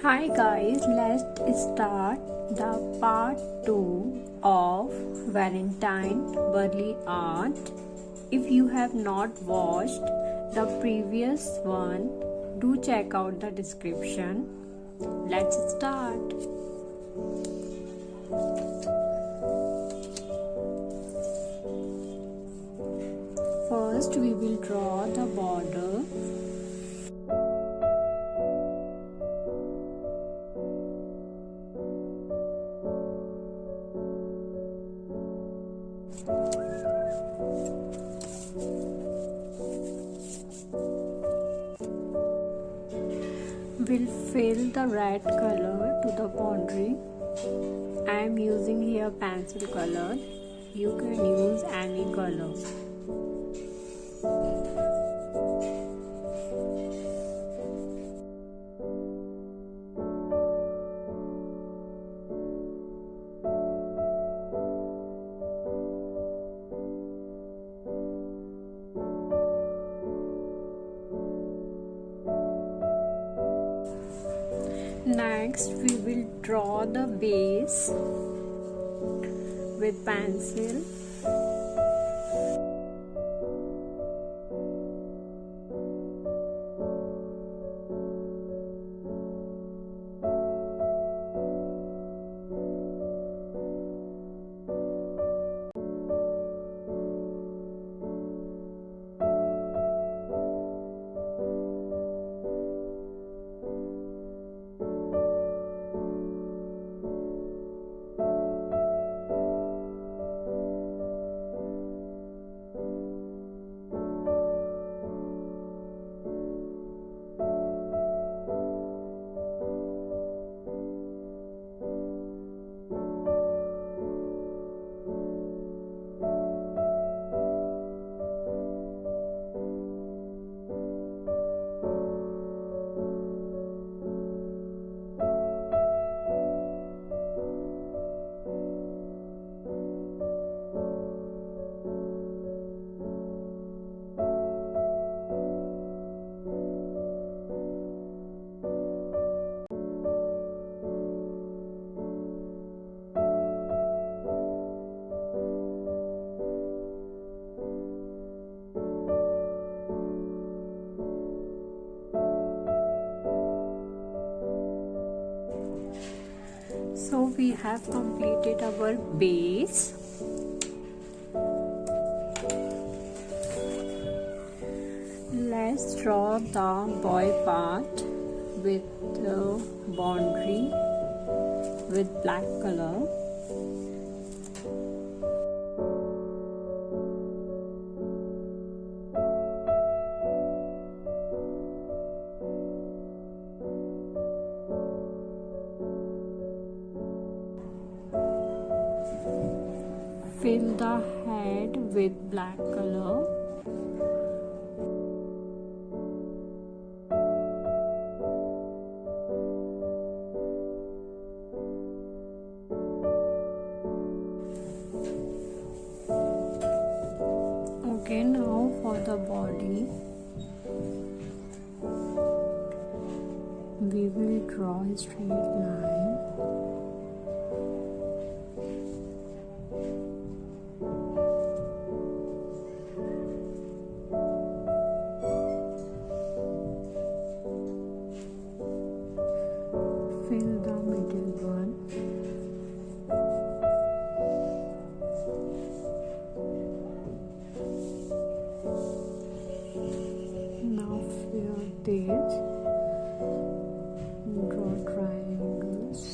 Hi guys, let's start the part 2 of Valentine Burley Art. If you have not watched the previous one, do check out the description. Let's start. First we will draw the border. We'll fill the red color to the boundary. I am using here pencil color. You can use any color. Next, we will draw the base with pencil. So we have completed our base. Let's draw the boy part with the boundary with black color. Fill the head with black color. Okay, now for the body, we will draw a straight line. Fill the middle one. Now fill this. Draw triangles.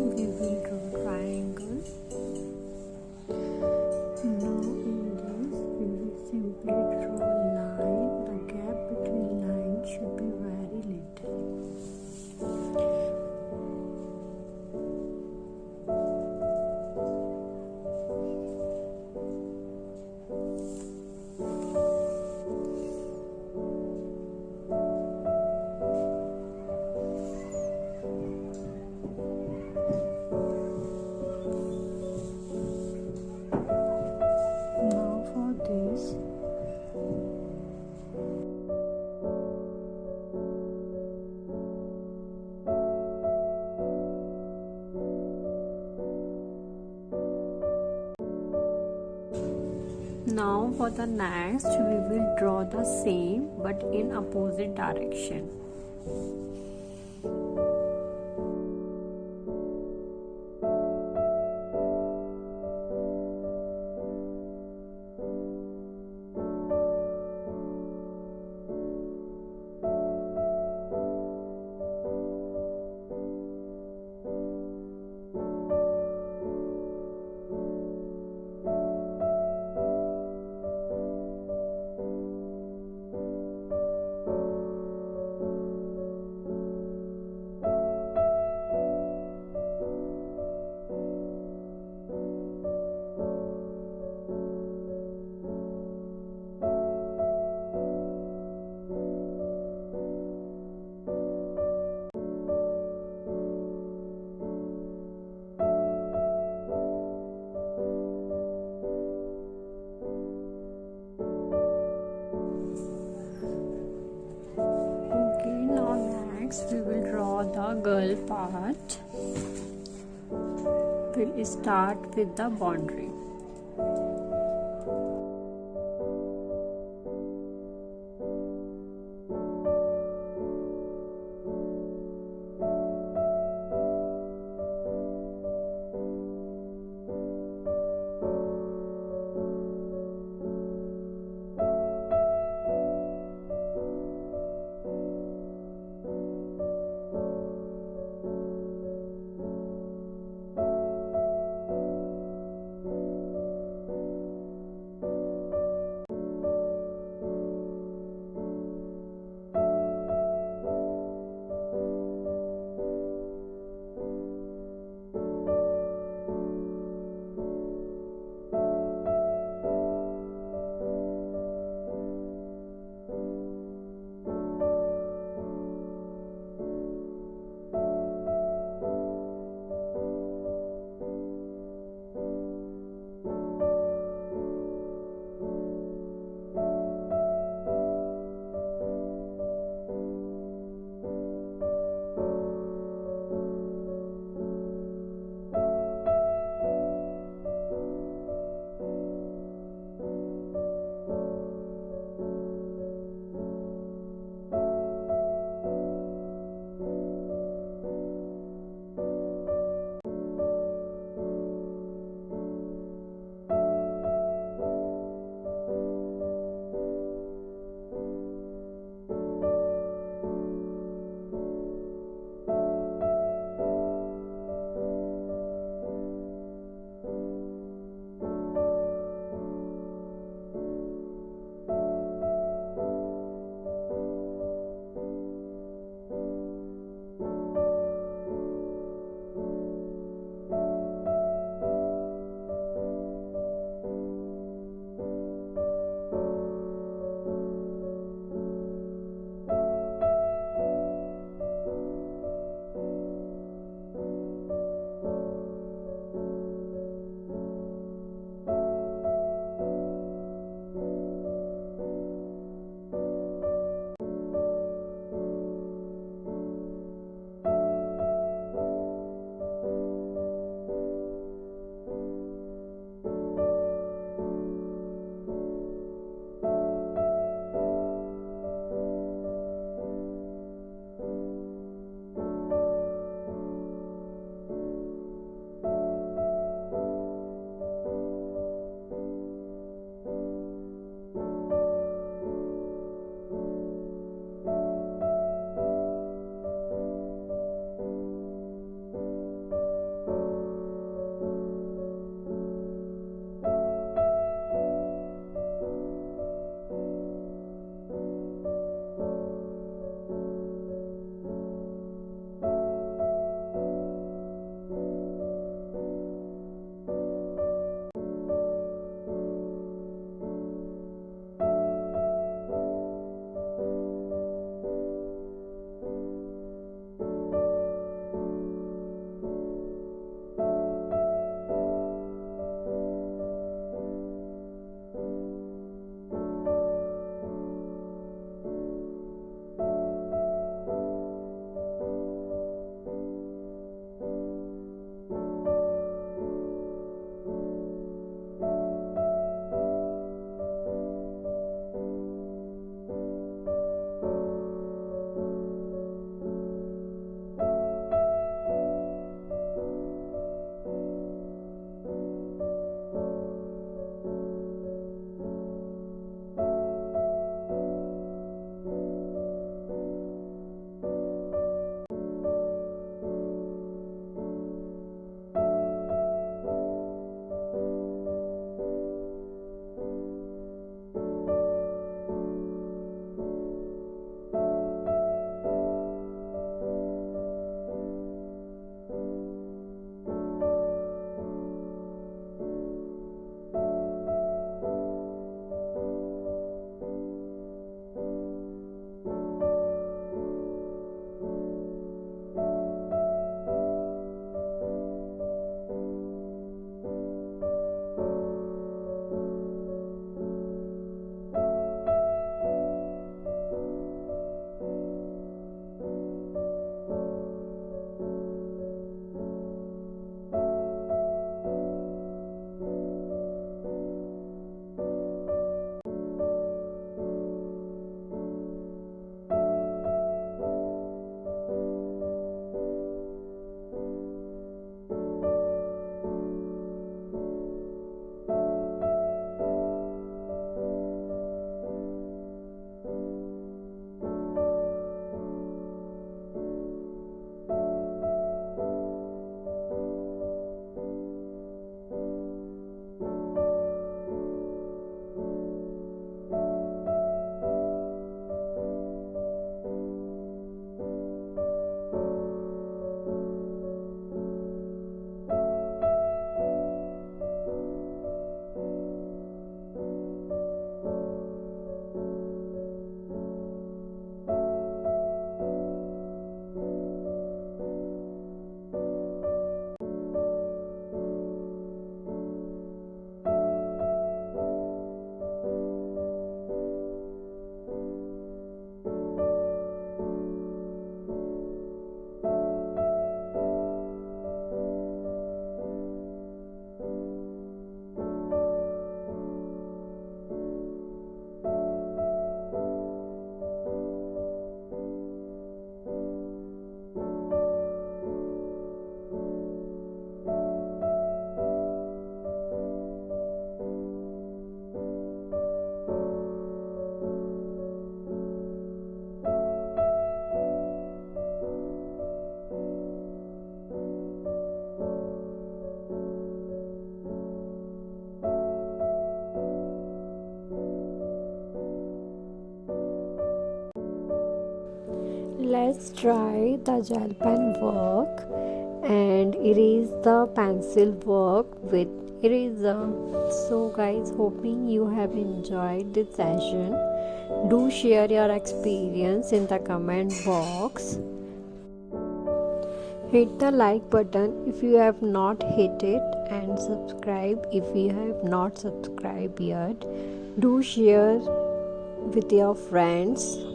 we will draw triangle. Now in this we will simply draw line. The gap between lines should be very little. Now for this, now for the next we will draw the same but in opposite direction. Okay, now next we will draw the girl part. We'll start with the boundary. let's try the gel pen work and erase the pencil work with eraser. So guys, hoping you have enjoyed this session. Do share your experience in the comment box. Hit the like button if you have not hit it, and subscribe if you have not subscribed yet. Do share with your friends.